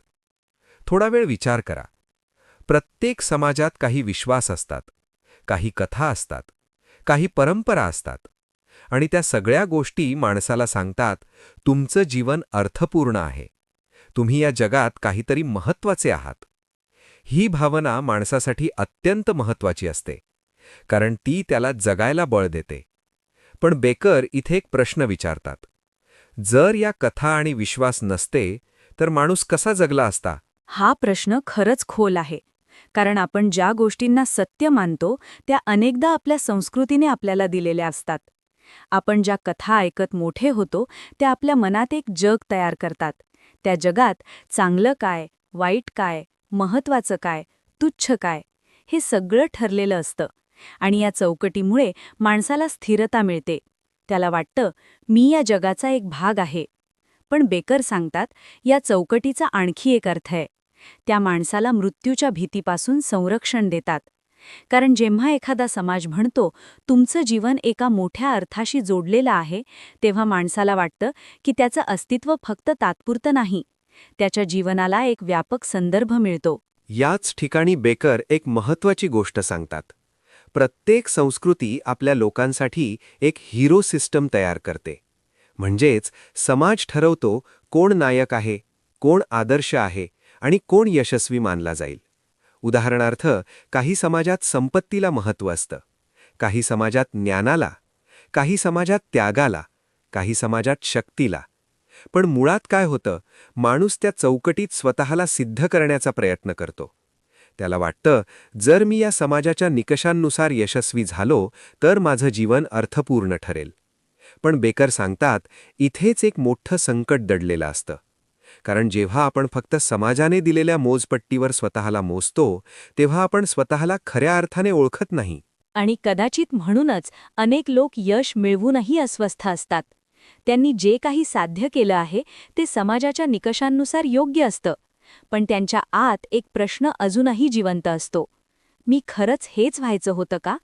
थोडा वेळ विचार करा. प्रत्येक समाजात काही विश्वास असतात, काही कथा असतात, काही परंपरा असतात. आणि त्या सगळ्या गोष्टी माणसाला सांगतात, तुमचं जीवन अर्थपूर्ण आहे. तुम्ही या जगात काहीतरी महत्त्वाचे आहात. ही भावना माणसासाठी अत्यंत महत्त्वाची असते, कारण ती त्याला जगायला बळ देते. पण बेकर इथे एक प्रश्न विचारतात. जर या कथा आणि विश्वास नसते तर माणूस कसा जगला असता? हा प्रश्न खरंच खोल आहे. कारण आपण ज्या गोष्टींना सत्य मानतो त्या अनेकदा आपल्या संस्कृतीने आपल्याला दिलेल्या असतात. आपण ज्या कथा ऐकत मोठे होतो त्या आपल्या मनात एक जग तयार करतात. त्या जगात चांगलं काय, वाईट काय, महत्वाचं काय, तुच्छ काय, हे सगळं ठरलेलं असतं. आणि या चौकटीमुळे माणसाला स्थिरता मिळते. त्याला वाटतं, मी या जगाचा एक भाग आहे. पण बेकर सांगतात, या चौकटीचा आणखी एक अर्थ आहे. त्या माणसाला मृत्यूच्या भीतीपासून संरक्षण देतात. कारण जेव्हा एखादा समाज म्हणतो, तुमचं जीवन एका मोठ्या अर्थाशी जोडलेलं आहे, तेव्हा माणसाला वाटतं की त्याचं अस्तित्व फक्त तात्पुरतं नाही. त्याच्या जीवनाला एक व्यापक संदर्भ मिळतो. याच ठिकाणी बेकर एक महत्त्वाची गोष्ट सांगतात. प्रत्येक संस्कृती आपल्या लोकांसाठी एक हिरो सिस्टम तयार करते. म्हणजेच समाज ठरवतो कोण नायक आहे, कोण आदर्श आहे आणि कोण यशस्वी मानला जाईल. उदाहरणार्थ, काही समाजात संपत्तीला महत्त्व असतं, काही समाजात ज्ञानाला, काही समाजात त्यागाला, काही समाजात शक्तीला. पण मुळात काय होतं, माणूस त्या चौकटीत स्वतःला सिद्ध करण्याचा प्रयत्न करतो. त्याला वाटतं, जर मी या समाजाच्या निकषांनुसार यशस्वी झालो तर माझं जीवन अर्थपूर्ण ठरेल. पण बेकर सांगतात, इथेच एक मोठं संकट दडलेलं असतं. कारण जेव्हा आपण फक्त समाजाने दिलेल्या मोजपट्टीवर स्वतःला मोजतो, तेव्हा आपण स्वतःला खऱ्या अर्थाने ओळखत नाही. आणि कदाचित म्हणूनच अनेक लोक यश मिळवूनही अस्वस्थ असतात. त्यांनी जे काही साध्य केलं आहे ते समाजाच्या निकषांनुसार योग्य असतं, पण त्यांच्या आत एक प्रश्न अजूनही जिवंत असतो. मी खरंच हेच व्हायचं होतं का?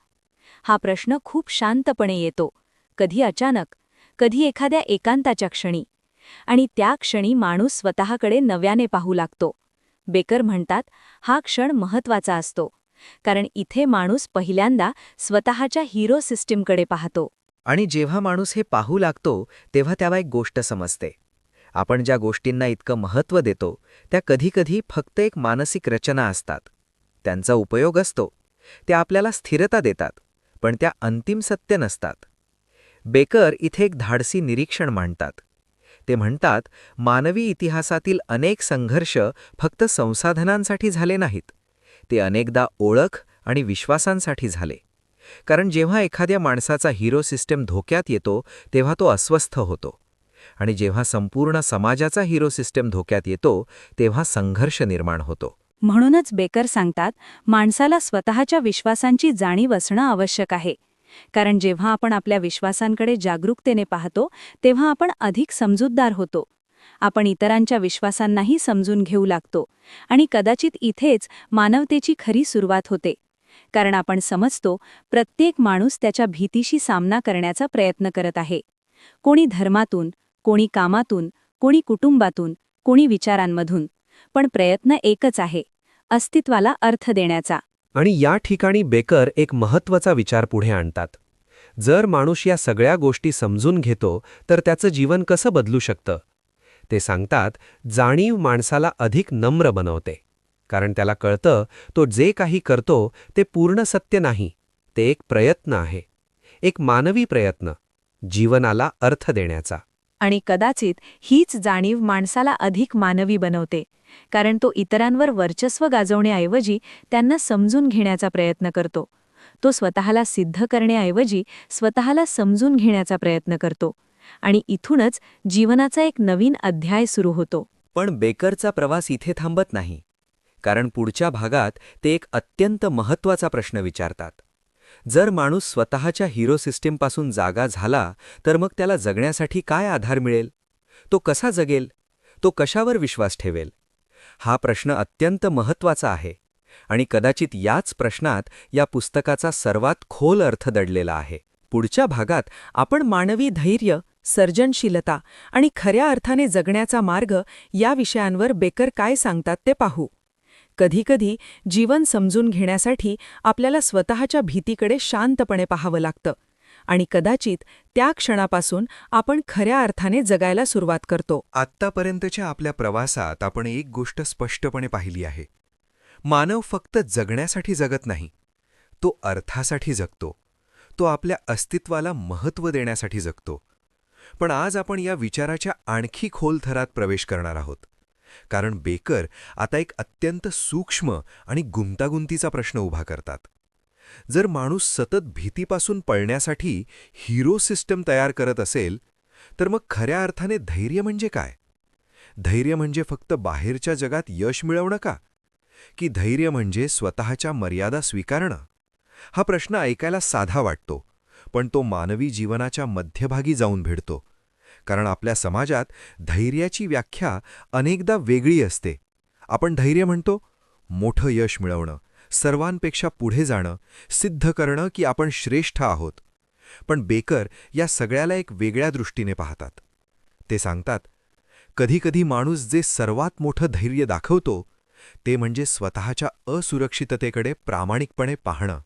हा प्रश्न खूप शांतपणे येतो, कधी अचानक, कधी एखाद्या एकांताच्या क्षणी. आणि त्या क्षणी माणूस स्वतःकडे नव्याने पाहू लागतो. बेकर म्हणतात, हा क्षण महत्त्वाचा असतो, कारण इथे माणूस पहिल्यांदा स्वतःच्या हिरो सिस्टीमकडे पाहतो. आणि जेव्हा माणूस हे पाहू लागतो तेव्हा त्याला एक गोष्ट समजते. आपण ज्या गोष्टींना इतकं महत्त्व देतो त्या कधीकधी फक्त एक मानसिक रचना असतात. त्यांचा उपयोग असतो, त्या आपल्याला स्थिरता देतात, पण त्या अंतिम सत्य नसतात. बेकर इथे एक धाडसी निरीक्षण मांडतात. ते म्हणतात, मानवी इतिहासातील अनेक संघर्ष फक्त संसाधनांसाठी झाले नाहीत, ते अनेकदा ओळख आणि विश्वासांसाठी झाले. कारण जेव्हा एखाद्या माणसाचा हिरो सिस्टम धोक्यात येतो तेव्हा तो अस्वस्थ होतो, आणि जेव्हा संपूर्ण समाजाचा हिरो सिस्टम धोक्यात येतो तेव्हा संघर्ष निर्माण होतो. म्हणूनच बेकर सांगतात, माणसाला स्वतःच्या विश्वासांची जाणीव असणं आवश्यक आहे. कारण जेव्हा आपण आपल्या विश्वासांकडे जागरूकतेने पाहतो तेव्हा आपण अधिक समजूतदार होतो. आपण इतरांच्या विश्वासांनाही समजून घेऊ लागतो. आणि कदाचित इथेच मानवतेची खरी सुरुवात होते. कारण आपण समजतो, प्रत्येक माणूस त्याच्या भीतीशी सामना करण्याचा प्रयत्न करत आहे. कोणी धर्मातून, कोणी कामातून, कोणी कुटुंबातून, कोणी विचारांमधून. पण प्रयत्न एकच आहे, अस्तित्वाला अर्थ देण्याचा. आणि या ठिकाणी बेकर एक महत्त्वाचा विचार पुढे आणतात. जर माणूस या सगळ्या गोष्टी समजून घेतो तर त्याचं जीवन कसं बदलू शकतं? ते सांगतात, जाणीव माणसाला अधिक नम्र बनवते. कारण त्याला कळतं, तो जे काही करतो ते पूर्ण सत्य नाही, ते एक प्रयत्न आहे, एक मानवी प्रयत्न, जीवनाला अर्थ देण्याचा. आणि कदाचित हीच जाणीव माणसाला अधिक मानवी बनवते. कारण तो इतरांवर वर्चस्व गाजवण्याऐवजी त्यांना समजून घेण्याचा प्रयत्न करतो. तो स्वतःला सिद्ध करण्याऐवजी स्वतःला समजून घेण्याचा प्रयत्न करतो. आणि इथूनच जीवनाचा एक नवीन अध्याय सुरू होतो. पण बेकरचा प्रवास इथे थांबत नाही. कारण पुढच्या भागात ते एक अत्यंत महत्त्वाचा प्रश्न विचारतात. जर माणूस स्वतःच्या हिरो सिस्टीमपासून जागा झाला तर मग त्याला जगण्यासाठी काय आधार मिळेल? तो कसा जगेल? तो कशावर विश्वास ठेवेल? हा प्रश्न अत्यंत महत्त्वाचा आहे. आणि कदाचित याच प्रश्नात या पुस्तकाचा सर्वात खोल अर्थ दडलेला आहे. पुढच्या भागात आपण मानवी धैर्य, सर्जनशीलता आणि खऱ्या अर्थाने जगण्याचा मार्ग या विषयांवर बेकर काय सांगतात ते पाहू. कधीकधी जीवन समजून घेण्यासाठी आपल्याला स्वतःच्या भीतीकडे शांतपणे पाहावं लागतं. आणि कदाचित त्या क्षणापासून आपण खऱ्या अर्थाने जगायला सुरुवात करतो. आत्तापर्यंतच्या आपल्या प्रवासात आपण एक गोष्ट स्पष्टपणे पाहिली आहे. मानव फक्त जगण्यासाठी जगत नाही, तो अर्थासाठी जगतो. तो आपल्या अस्तित्वाला महत्त्व देण्यासाठी जगतो. पण आज आपण या विचाराच्या आणखी खोल थरात प्रवेश करणार आहोत. कारण बेकर आता एक अत्यंत सूक्ष्म आणि गुंतागुंतीचा प्रश्न उभा करतात. जर माणूस सतत भीतीपासून पळण्यासाठी हिरो सिस्टम तयार करत असेल, तर मग खऱ्या अर्थाने धैर्य म्हणजे काय? धैर्य म्हणजे फक्त बाहेरच्या जगात यश मिळवणं का? की धैर्य म्हणजे स्वतःच्या मर्यादा स्वीकारणं? हा प्रश्न ऐकायला साधा वाटतो, पण तो मानवी जीवनाच्या मध्यभागी जाऊन भिडतो. कारण आपल्या समाजात धैर्याची व्याख्या अनेकदा वेगळी असते. आपण धैर्य म्हणतो मोठं यश मिळवणं, सर्वांपेक्षा पुढे जाणं, सिद्ध करणं की आपण श्रेष्ठ आहोत. पण बेकर या सगळ्याला एक वेगळ्या दृष्टीने पाहतात. ते सांगतात, कधीकधी माणूस जे सर्वात मोठं धैर्य दाखवतो ते म्हणजे स्वतःच्या असुरक्षिततेकडे प्रामाणिकपणे पाहणं.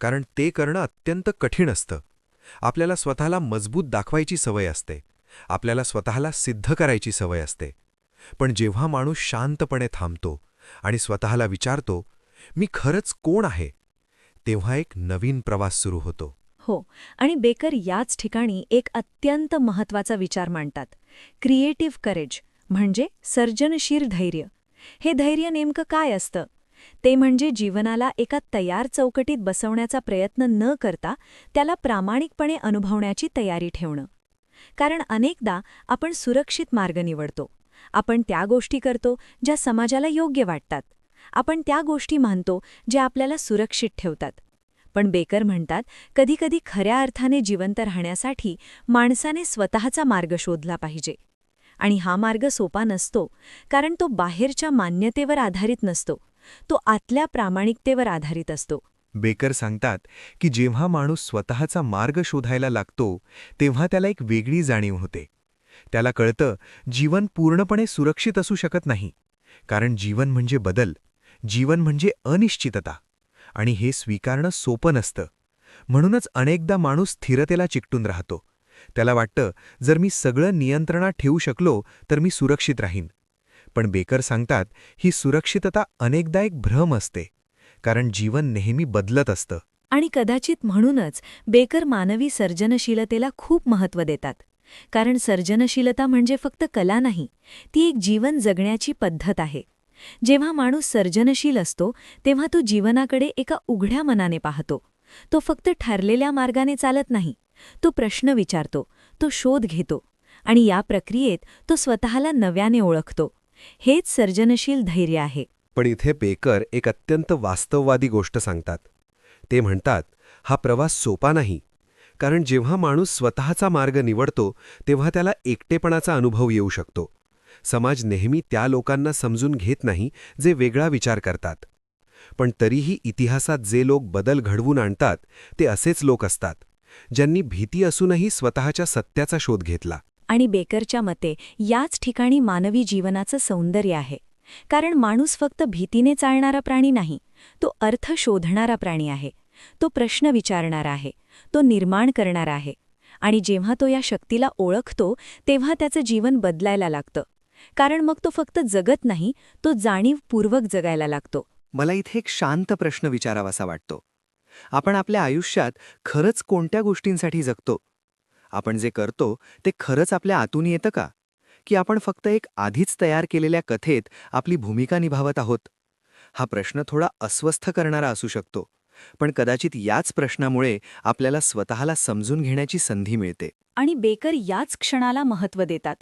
कारण ते करणं अत्यंत कठीण असतं. आपल्याला स्वतःला मजबूत दाखवायची सवय असते, आपल्याला स्वतःला सिद्ध करायची सवय असते. पण जेव्हा माणूस शांतपणे थांबतो आणि स्वतःला विचारतो, मी खरंच कोण आहे, तेव्हा एक नवीन प्रवास सुरू होतो. हो, आणि बेकर याच ठिकाणी एक अत्यंत महत्त्वाचा विचार मांडतात, क्रिएटिव्ह करेज, म्हणजे सर्जनशील धैर्य. हे धैर्य नेमकं काय असतं? ते म्हणजे जीवनाला एका तयार चौकटीत बसवण्याचा प्रयत्न न करता त्याला प्रामाणिकपणे अनुभवण्याची तयारी ठेवणं. कारण अनेकदा आपण सुरक्षित मार्ग निवडतो. आपण त्या गोष्टी करतो ज्या समाजाला योग्य वाटतात. आपण त्या गोष्टी मानतो ज्या आपल्याला सुरक्षित ठेवतात. पण बेकर म्हणतात, कधीकधी खऱ्या अर्थाने जिवंत राहण्यासाठी माणसाने स्वतःचा मार्ग शोधला पाहिजे. आणि हा मार्ग सोपा नसतो, कारण तो बाहेरच्या मान्यतेवर आधारित नसतो. तो आतल्या प्रामाणिकतेवर आधारित असतो. बेकर सांगतात की जेव्हा माणूस स्वतःचा मार्ग शोधायला लागतो तेव्हा त्याला एक वेगळी जाणीव होते. त्याला कळतं, जीवन पूर्णपणे सुरक्षित असू शकत नाही. कारण जीवन म्हणजे बदल, जीवन म्हणजे अनिश्चितता. आणि हे स्वीकारणं सोपं नसतं. म्हणूनच अनेकदा माणूस स्थिरतेला चिकटून राहतो. त्याला वाटतं, जर मी सगळं नियंत्रणात ठेवू शकलो तर मी सुरक्षित राहीन. पण बेकर सांगतात, ही सुरक्षितता अनेकदा एक भ्रम असते. कारण जीवन नेहमी बदलत असतं. आणि कदाचित म्हणूनच बेकर मानवी सर्जनशीलतेला खूप महत्त्व देतात. कारण सर्जनशीलता म्हणजे फक्त कला नाही, ती एक जीवन जगण्याची पद्धत आहे. जेव्हा माणूस सर्जनशील असतो तेव्हा तो जीवनाकडे एका उघड्या मनाने पाहतो. तो फक्त ठरलेल्या मार्गाने चालत नाही. तो प्रश्न विचारतो, तो शोध घेतो, आणि या प्रक्रियेत तो स्वतःला नव्याने ओळखतो. हेच सर्जनशील धैर्य आहे. पण इथे बेकर एक अत्यंत वास्तववादी गोष्ट सांगतात. ते म्हणतात, हा प्रवास सोपा नाही. कारण जेव्हा माणूस स्वतःचा मार्ग निवडतो तेव्हा त्याला एकटेपणाचा अनुभव येऊ शकतो. समाज नेहमी त्या लोकांना समजून घेत नाही जे वेगळा विचार करतात. पण तरीही इतिहासात जे लोक बदल घडवून आणतात ते असेच लोक असतात, ज्यांनी भीती असूनही स्वतःच्या सत्याचा शोध घेतला. आणि बेकरच्या मते याच ठिकाणी मानवी जीवनाचं सौंदर्य आहे. कारण माणूस फक्त भीतीने चालणारा प्राणी नाही, तो अर्थ शोधणारा प्राणी आहे. तो प्रश्न विचारणारा आहे, तो निर्माण करणारा आहे. आणि जेव्हा तो या शक्तीला ओळखतो तेव्हा त्याचं जीवन बदलायला लागतं. कारण मग तो फक्त जगत नाही, तो जाणीवपूर्वक जगायला लागतो. मला इथे एक शांत प्रश्न विचारावासा वाटतो. आपण आपल्या आयुष्यात खरंच कोणत्या गोष्टींसाठी जगतो? आपण जे करतो ते खरंच आपल्या आतून येतं का? की आपण फक्त एक आधीच तयार केलेल्या कथेत आपली भूमिका निभावत आहोत? हा प्रश्न थोडा अस्वस्थ करणारा असू शकतो, पण कदाचित याच प्रश्नामुळे आपल्याला स्वतःला समजून घेण्याची संधी मिळते. आणि बेकर याच क्षणाला महत्त्व देतात.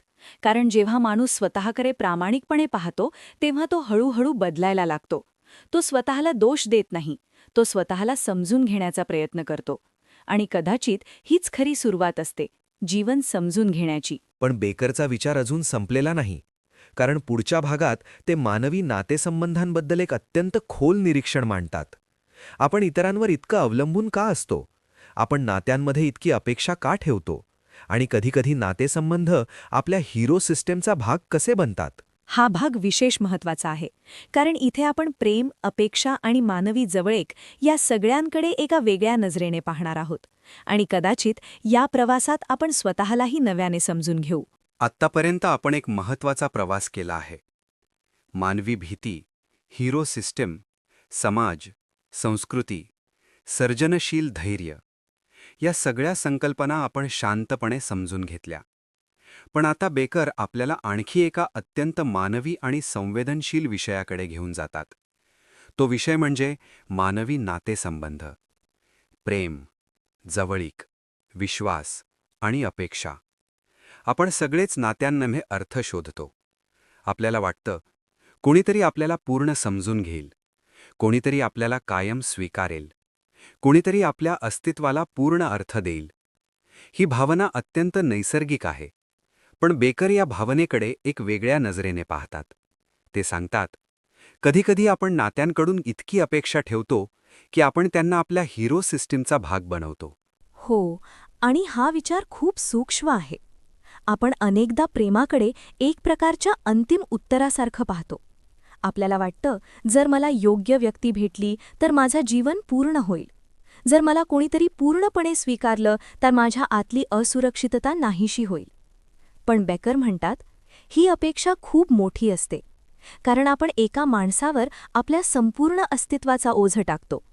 कारण जेव्हा माणूस स्वतःकडे प्रामाणिकपणे पाहतो तेव्हा तो हळूहळू बदलायला लागतो. तो स्वतःला दोष देत नाही, तो स्वतःला समजून घेण्याचा प्रयत्न करतो. आणि कदाचित हीच खरी सुरुवात असते, जीवन समजून घेण्याची. पण बेकरचा विचार अजून संपलेला नाही. कारण पुढच्या भागात ते मानवी नातेसंबंधांबद्दल एक अत्यंत खोल निरीक्षण मांडतात. आपण इतरांवर इतकं अवलंबून का असतो? आपण नात्यांमध्ये इतकी अपेक्षा का ठेवतो? आणि कधीकधी नातेसंबंध आपल्या हिरो सिस्टमचा भाग कसे बनतात? हा भाग विशेष महत्त्वाचा आहे. कारण इथे आपण प्रेम, अपेक्षा आणि मानवी जवळीक या सगळ्यांकडे एका वेगळ्या नजरेने पाहणार आहोत. आणि कदाचित या प्रवासात आपण स्वतःलाही नव्याने समजून घेऊ. आत्तापर्यंत आपण एक महत्त्वाचा प्रवास केला आहे. मानवी भीती, हिरो सिस्टम, समाज, संस्कृती, सर्जनशील धैर्य या सगळ्या संकल्पना आपण शांतपणे समजून घेतल्या. पण आता बेकर आपल्याला आणखी एका अत्यंत मानवी आणि संवेदनशील विषयाकडे घेऊन जातात. तो विषय म्हणजे मानवी नातेसंबंध. प्रेम, जवळीक, विश्वास आणि अपेक्षा. आपण सगळेच नात्यांमध्ये अर्थ शोधतो. आपल्याला वाटतं कोणीतरी आपल्याला पूर्ण समजून घेईल, कोणीतरी आपल्याला कायम स्वीकारेल, कोणीतरी आपल्या अस्तित्वाला पूर्ण अर्थ देईल. ही भावना अत्यंत नैसर्गिक आहे. पण बेकर या भावनेकडे एक वेगळ्या नजरेने पाहतात. ते सांगतात, कधीकधी आपण नात्यांकडून इतकी अपेक्षा ठेवतो की आपण त्यांना आपल्या हिरो सिस्टीमचा भाग बनवतो. हो, आणि हा विचार खूप सूक्ष्म आहे. आपण अनेकदा प्रेमाकडे एक प्रकारच्या अंतिम उत्तरासारखं पाहतो. आपल्याला वाटतं, जर मला योग्य व्यक्ती भेटली तर माझं जीवन पूर्ण होईल. जर मला कोणीतरी पूर्णपणे स्वीकारलं तर माझ्या आतली असुरक्षितता नाहीशी होईल. पण बेकर म्हणतात, ही अपेक्षा खूप मोठी असते, कारण आपण एका माणसावर आपल्या संपूर्ण अस्तित्वाचा ओझं टाकतो.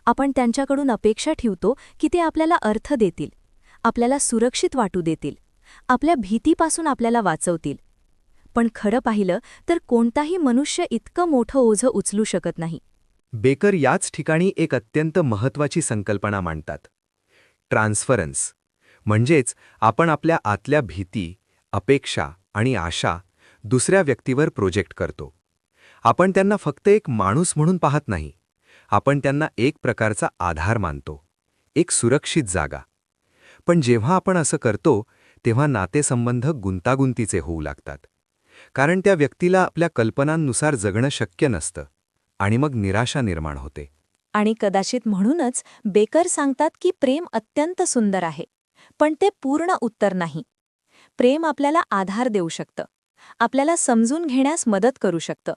आपण त्यांच्याकडून अपेक्षा ठेवतो की ते आपल्याला अर्थ देतील, आपल्याला सुरक्षित वाटू देतील, आपल्या भीतीपासून आपल्याला वाचवतील. पण खरं पाहिलं तर कोणताही मनुष्य इतकं मोठं ओझं उचलू शकत नाही. बेकर याच ठिकाणी एक अत्यंत महत्त्वाची संकल्पना मांडतात. ट्रान्सफरन्स. म्हणजेच आपण आपल्या आतल्या भीती, अपेक्षा आणि आशा दुसऱ्या व्यक्तीवर प्रोजेक्ट करतो. आपण त्यांना फक्त एक माणूस म्हणून पाहत नाही, आपण त्यांना एक प्रकारचा आधार मानतो, एक सुरक्षित जागा. पण जेव्हा आपण असं करतो तेव्हा नातेसंबंध गुंतागुंतीचे होऊ लागतात. कारण त्या व्यक्तीला आपल्या कल्पनांनुसार जगणं शक्य नसतं आणि मग निराशा निर्माण होते. आणि कदाचित म्हणूनच बेकर सांगतात की प्रेम अत्यंत सुंदर आहे, पण ते पूर्ण उत्तर नाही. प्रेम आपल्याला आधार देऊ शकतं, आपल्याला समजून घेण्यास मदत करू शकतं,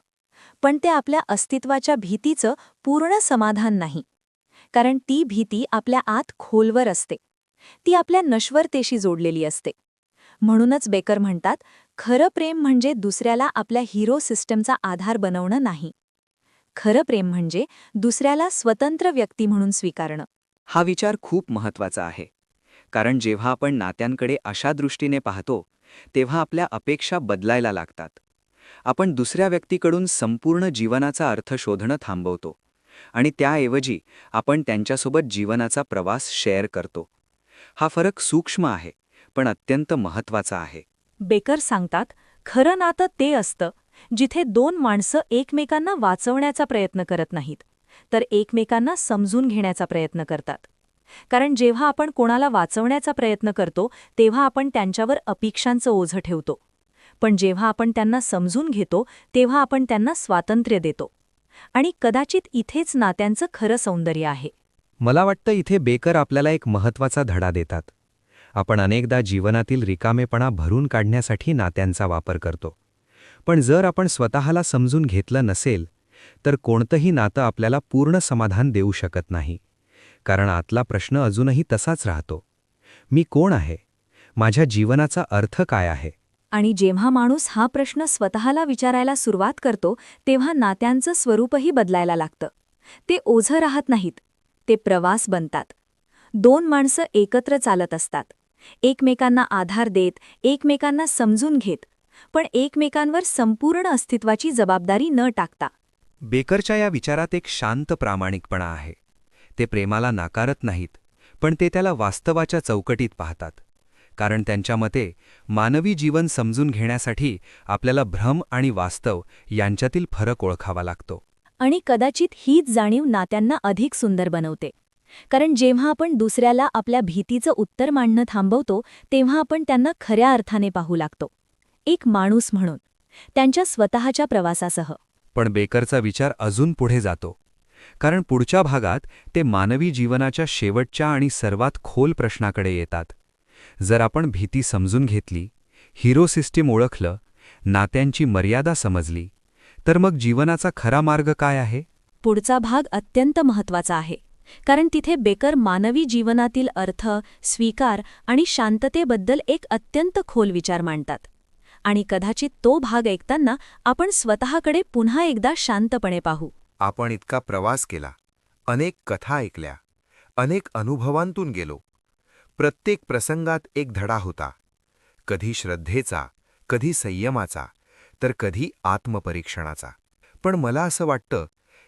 पण ते आपल्या अस्तित्वाच्या भीतीचं पूर्ण समाधान नाही. कारण ती भीती आपल्या आत खोलवर असते, ती आपल्या नश्वरतेशी जोडलेली असते. म्हणूनच बेकर म्हणतात, खरं प्रेम म्हणजे दुसऱ्याला आपल्या हिरो सिस्टमचा आधार बनवणं नाही. खरं प्रेम म्हणजे दुसऱ्याला स्वतंत्र व्यक्ती म्हणून स्वीकारणं. हा विचार खूप महत्त्वाचा आहे. कारण जेव्हा आपण नात्यांकडे अशा दृष्टीने पाहतो तेव्हा आपल्या अपेक्षा बदलायला लागतात. आपण दुसऱ्या व्यक्तीकडून संपूर्ण जीवनाचा अर्थ शोधणं थांबवतो आणि त्याऐवजी आपण त्यांच्यासोबत जीवनाचा प्रवास शेअर करतो. हा फरक सूक्ष्म आहे, पण अत्यंत महत्त्वाचा आहे. बेकर सांगतात, खरं नातं ते असतं जिथे दोन माणसं एकमेकांना वाचवण्याचा प्रयत्न करत नाहीत, तर एकमेकांना समजून घेण्याचा प्रयत्न करतात. कारण जेव्हा आपण कोणाला वाचवण्याचा प्रयत्न करतो तेव्हा आपण त्यांच्यावर अपेक्षांचं ओझं ठेवतो. पण जेव्हा आपण त्यांना समजून घेतो तेव्हा आपण त्यांना स्वातंत्र्य देतो. आणि कदाचित इथेच नात्यांचं खरं सौंदर्य आहे. मला वाटतं इथे बेकर आपल्याला एक महत्त्वाचा धडा देतात. आपण अनेकदा जीवनातील रिकामेपणा भरून काढण्यासाठी नात्यांचा वापर करतो. पण जर आपण स्वतःला समजून घेतलं नसेल तर कोणतंही नातं आपल्याला पूर्ण समाधान देऊ शकत नाही. कारण आतला प्रश्न अजूनही तसाच राहतो. मी कोण आहे? माझ्या जीवनाचा अर्थ काय आहे? आणि जेव्हा माणूस हा प्रश्न स्वतःला विचारायला सुरुवात करतो तेव्हा नात्यांचं स्वरूपही बदलायला लागतं. ते ओझं राहत नाहीत, ते प्रवास बनतात. दोन माणसं एकत्र चालत असतात, एकमेकांना आधार देत, एकमेकांना समजून घेत, पण एकमेकांवर संपूर्ण अस्तित्वाची जबाबदारी न टाकता. बेकरच्या या विचारात एक शांत प्रामाणिकपणा आहे. ते प्रेमाला नाकारत नाहीत, पण ते त्याला वास्तवाच्या चौकटीत पाहतात. कारण त्यांच्या मते मानवी जीवन समजून घेण्यासाठी आपल्याला भ्रम आणि वास्तव यांच्यातील फरक ओळखावा लागतो. आणि कदाचित हीच जाणीव नात्यांना अधिक सुंदर बनवते. कारण जेव्हा आपण दुसऱ्याला आपल्या भीतीचं उत्तर मांडणं थांबवतो तेव्हा आपण त्यांना खऱ्या अर्थाने पाहू लागतो, एक माणूस म्हणून, त्यांच्या स्वतःच्या प्रवासासह. पण बेकरचा विचार अजून पुढे जातो. कारण पुढच्या भागात ते मानवी जीवनाच्या शेवटच्या आणि सर्वात खोल प्रश्नाकडे येतात. जर आपण भीती समजून घेतली, हिरो सिस्टीम ओळखलं, नात्यांची मर्यादा समजली, तर मग जीवनाचा खरा मार्ग काय आहे? पुढचा भाग अत्यंत महत्त्वाचा आहे. कारण तिथे बेकर मानवी जीवनातील अर्थ, स्वीकार आणि शांततेबद्दल एक अत्यंत खोल विचार मांडतात. आणि कदाचित तो भाग ऐकताना आपण स्वतःकडे पुन्हा एकदा शांतपणे पाहू. आपण इतका प्रवास केला, अनेक कथा ऐकल्या, अनेक अनुभवांतून गेलो. प्रत्येक प्रसंगात एक धडा होता. कधी श्रद्धेचा, कधी संयमाचा, तर कधी आत्मपरीक्षणाचा. पण मला असं वाटतं,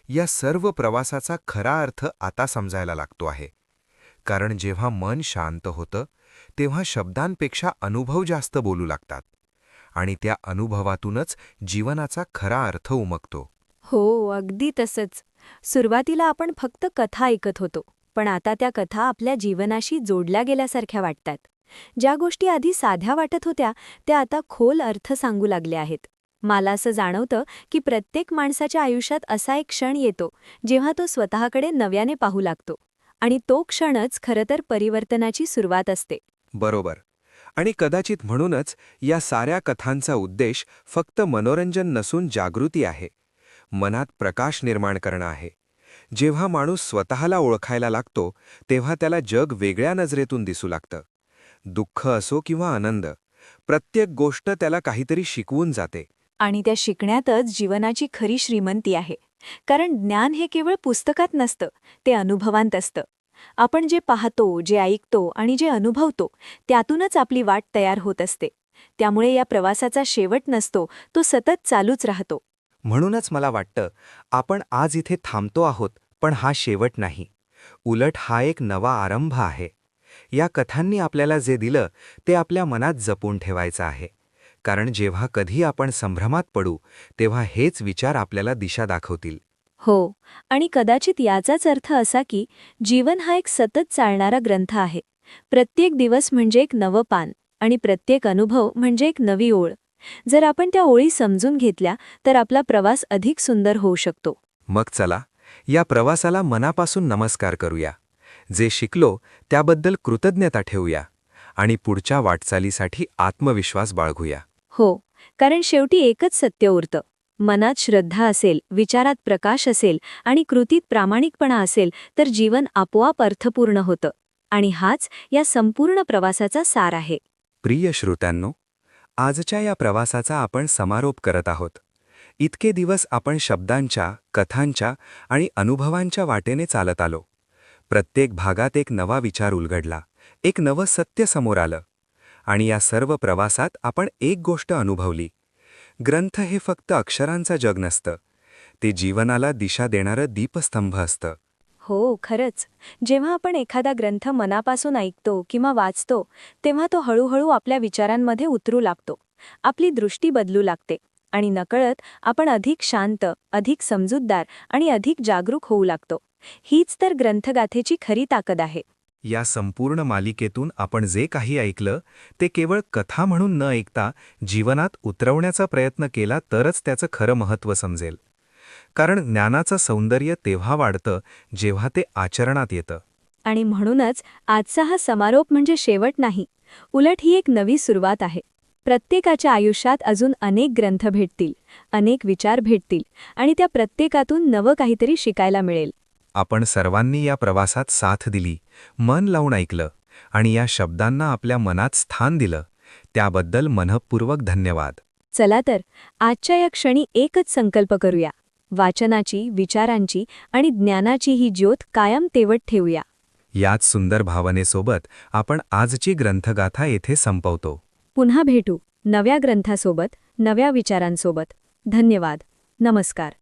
या सर्व प्रवासाचा खरा अर्थ आता समजायला लागतो आहे. कारण जेव्हा मन शांत होतं, तेव्हा शब्दांपेक्षा अनुभव जास्त बोलू लागतात. आणि त्या अनुभवातूनच जीवनाचा खरा अर्थ उमगतो. हो, अगदी तसंच. सुरुवातीला आपण फक्त कथा ऐकत होतो, पण आता त्या कथा आपल्या जीवनाशी जोडल्या गेल्यासारख्या वाटतात. ज्या गोष्टी आधी साध्या वाटत होत्या, त्या आता खोल अर्थ सांगू लागल्या आहेत. मला असं जाणवतं की प्रत्येक माणसाच्या आयुष्यात असा एक क्षण येतो, जेव्हा तो स्वतःकडे नव्याने पाहू लागतो. आणि तो क्षणच खरं तर परिवर्तनाची सुरुवात असते. बरोबर. आणि कदाचित म्हणूनच या साऱ्या कथांचा उद्देश फक्त मनोरंजन नसून जागृती आहे. मनात प्रकाश निर्माण करणं आहे. जेव्हा माणूस स्वतःला ओळखायला लागतो, तेव्हा त्याला जग वेगळ्या नजरेतून दिसू लागतं. दुःख असो किंवा आनंद, प्रत्येक गोष्ट त्याला काहीतरी शिकवून जाते. आणि त्या शिकण्यातच जीवनाची खरी श्रीमंती आहे. कारण ज्ञान हे केवळ पुस्तकात नसतं, ते अनुभवांत असतं. आपण जे पाहतो, जे ऐकतो आणि जे अनुभवतो, त्यातूनच आपली वाट तयार होत असते. त्यामुळे या प्रवासाचा शेवट नसतो, तो सतत चालूच राहतो. म्हणूनच मला वाटतं, आपण आज इथे थांबतो आहोत, पण हा शेवट नाही. उलट हा एक नवा आरंभ आहे. या कथांनी आपल्याला जे दिलं, ते आपल्या मनात जपून ठेवायचं आहे. कारण जेव्हा कधी आपण संभ्रमात पडू, तेव्हा हेच विचार आपल्याला दिशा दाखवतील. हो, आणि कदाचित याचाच अर्थ असा की जीवन हा एक सतत चालणारा ग्रंथ आहे. प्रत्येक दिवस म्हणजे एक नवं पान, आणि प्रत्येक अनुभव म्हणजे एक नवी ओळ. जर आपण त्या ओळी समजून घेतल्या, तर आपला प्रवास अधिक सुंदर होऊ शकतो. मग चला, या प्रवासाला मनापासून नमस्कार करूया. जे शिकलो त्याबद्दल कृतज्ञता ठेवूया आणि पुढच्या वाटचालीसाठी आत्मविश्वास बाळगूया. हो, कारण शेवटी एकच सत्य उरतं. मनात श्रद्धा असेल, विचारात प्रकाश असेल आणि कृतीत प्रामाणिकपणा असेल, तर जीवन आपोआप अर्थपूर्ण होतं. आणि हाच या संपूर्ण प्रवासाचा सार आहे. प्रिय श्रोत्यांनो, आजच्या या प्रवासाचा आपण समारोप करत आहोत. इतके दिवस आपण शब्दांच्या, कथांच्या आणि अनुभवांच्या वाटेने चालत आलो. प्रत्येक भागात एक नवा विचार उलगडला, एक नवं सत्य समोर आलं. आणि या सर्व प्रवासात आपण एक गोष्ट अनुभवली. ग्रंथ हे फक्त अक्षरांचं जग नसतं, ते जीवनाला दिशा देणारं दीपस्तंभ असतं. हो, खरंच. जेव्हा आपण एखादा ग्रंथ मनापासून ऐकतो किंवा वाचतो, तेव्हा तो हळूहळू आपल्या विचारांमध्ये उतरू लागतो. आपली दृष्टी बदलू लागते आणि नकळत आपण अधिक शांत, अधिक समजूतदार आणि अधिक जागरूक होऊ लागतो. हीच तर ग्रंथगाथेची खरी ताकद आहे. या संपूर्ण मालिकेतून आपण जे काही ऐकलं, ते केवळ कथा म्हणून न ऐकता जीवनात उतरवण्याचा प्रयत्न केला तरच त्याचं खरं महत्त्व समजेल. कारण ज्ञानाचं सौंदर्य तेव्हा वाढतं, जेव्हा ते आचरणात येतं. आणि म्हणूनच आजचा हा समारोप म्हणजे शेवट नाही, उलट ही एक नवी सुरुवात आहे. प्रत्येकाच्या आयुष्यात अजून अनेक ग्रंथ भेटतील, अनेक विचार भेटतील आणि त्या प्रत्येकातून नवं काहीतरी शिकायला मिळेल. आपण सर्वांनी या प्रवासात साथ दिली, मन लावून ऐकलं आणि या शब्दांना आपल्या मनात स्थान दिलं, त्याबद्दल मनःपूर्वक धन्यवाद. चला तर, आजच्या या क्षणी एकच संकल्प करूया. वाचनाची, विचारांची आणि ज्ञानाची ही ज्योत कायम तेवत ठेवूया. याच सुंदर भावनेसोबत आपण आजची ग्रंथगाथा येथे संपवतो. पुन्हा भेटू नव्या ग्रंथासोबत, नव्या विचारांसोबत. धन्यवाद. नमस्कार.